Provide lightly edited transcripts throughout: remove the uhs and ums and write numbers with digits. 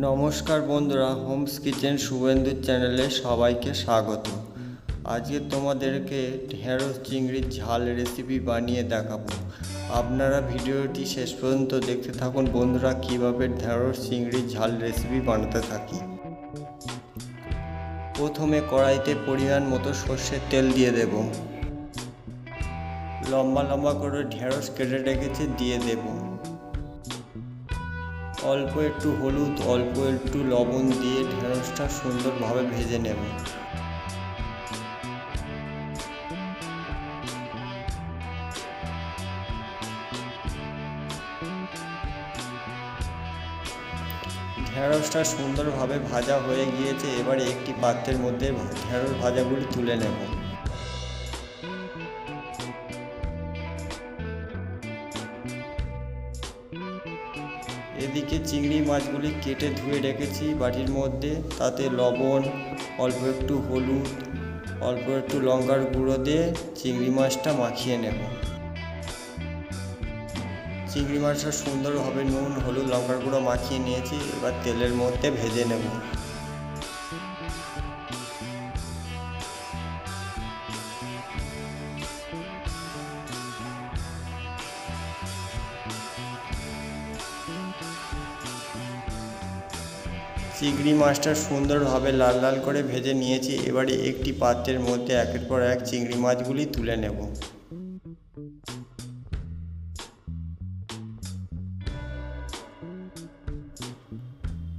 নমস্কার বন্ধুরা, Holmes kitchen শুভেন্দুর চ্যানেলে সবাইকে স্বাগত। আজকে তোমাদেরকে ঢেঁড়স চিংড়ির ঝাল রেসিপি বানিয়ে দেখাবো। আপনারা ভিডিওটি শেষ পর্যন্ত দেখতে থাকুন বন্ধুরা, কিভাবে ঢেঁড়স চিংড়ির ঝাল রেসিপি বানাতে থাকি। প্রথমে কড়াইতে পরিমাণ মতো সর্ষের তেল দিয়ে দেব। লম্বা লম্বা করে ঢেঁড়স কেটে রেখেছে দিয়ে দেব। অল্প একটু হলুদ, অল্প একটু লবণ দিয়ে ঢেঁড়সটা সুন্দরভাবে ভেজে নেব। ঢেঁড়সটা সুন্দরভাবে ভাজা হয়ে গিয়েছে। এবারে একটি পাত্রের মধ্যে ঢেঁড়স ভাজাগুলি তুলে নেব। এদিকে চিংড়ি মাছগুলি কেটে ধুয়ে রেখেছি বাটির মধ্যে, তাতে লবণ, অল্প একটু হলুদ, অল্প একটু লঙ্কার গুঁড়ো দিয়ে চিংড়ি মাছটা মাখিয়ে নেব। চিংড়ি মাছটা সুন্দরভাবে নুন, হলুদ, লঙ্কার গুঁড়ো মাখিয়ে নিয়েছি। এবার তেলের মধ্যে ভেজে নেব। চিংড়ি মাছটা সুন্দরভাবে লাল লাল করে ভেজে নিয়েছি। এবারে একটি পাত্রের মধ্যে একের পর এক চিংড়ি মাছগুলি তুলে নেব।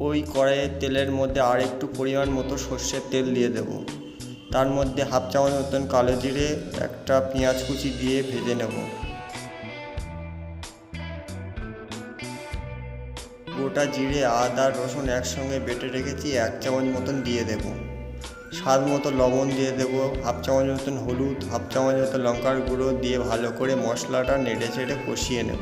ওই কড়াইয়ের তেলের মধ্যে আর একটু পরিমাণ মতো সর্ষের তেল দিয়ে দেব। তার মধ্যে হাফ চামচ মতন কালো জিরে, একটা পেঁয়াজ কুচি দিয়ে ভেজে নেব। গোটা জিরে, আদা, রসুন একসঙ্গে বেটে রেখেছি, 1 চামচ মতন দিয়ে দেব। স্বাদ মতো লবণ দিয়ে দেব, হাফ চামচ মতন হলুদ, হাফ চামচ মতো লঙ্কার গুঁড়ো দিয়ে ভালো করে মশলাটা নেড়ে চেড়ে কষিয়ে নেব।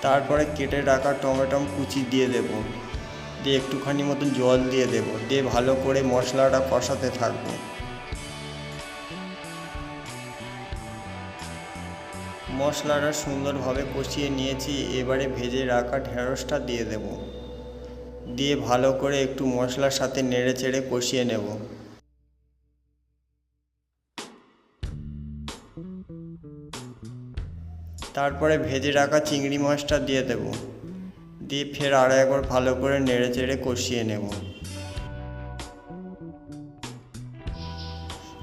তারপরে কেটে রাখা টমেটো কুচি দিয়ে দেব, দিয়ে একটুখানি মতন জল দিয়ে দেব, দিয়ে ভালো করে মশলাটা কষাতে থাকবো। মশলাটা সুন্দরভাবে কষিয়ে নিয়েছি। এবারে ভেজে রাখা ঢেঁড়সটা দিয়ে দেব, দিয়ে ভালো করে একটু মশলার সাথে নেড়ে চেড়ে কষিয়ে নেব। তারপরে ভেজে রাখা চিংড়ি মাছটা দিয়ে দেব, দিয়ে ফের আরও একবার ভালো করে নেড়ে চেড়ে কষিয়ে নেব।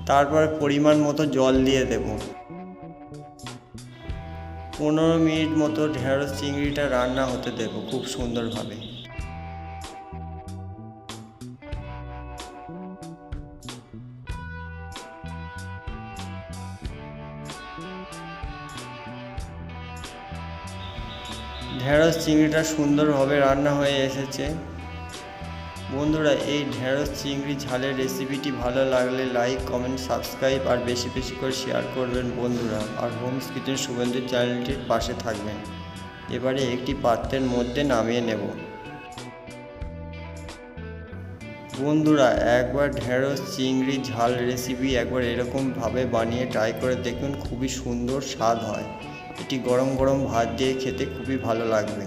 তারপরে পরিমাণ মতো জল দিয়ে দেব। 15 মিনিট মতো ঢেঁড়স চিংড়িটা রান্না হতে দেব খুব সুন্দরভাবে। ঢেঁড়স চিংড়িটা সুন্দরভাবে রান্না হয়ে এসেছে। বন্ধুরা, এই ঢেঁড়স চিংড়ি ঝালের রেসিপিটি ভালো লাগলে লাইক, কমেন্ট, সাবস্ক্রাইব আর বেশি বেশি করে শেয়ার করবেন বন্ধুরা। আর হোমস কিচেন শুভেন্দুর চ্যানেলটির পাশে থাকবেন। এবারে একটি পাত্রের মধ্যে নামিয়ে নেব। বন্ধুরা, একবার ঢেঁড়স চিংড়ি ঝাল রেসিপি একবার এরকমভাবে বানিয়ে ট্রাই করে দেখুন, খুবই সুন্দর স্বাদ হয়। এটি গরম গরম ভাত দিয়ে খেতে খুবই ভালো লাগবে।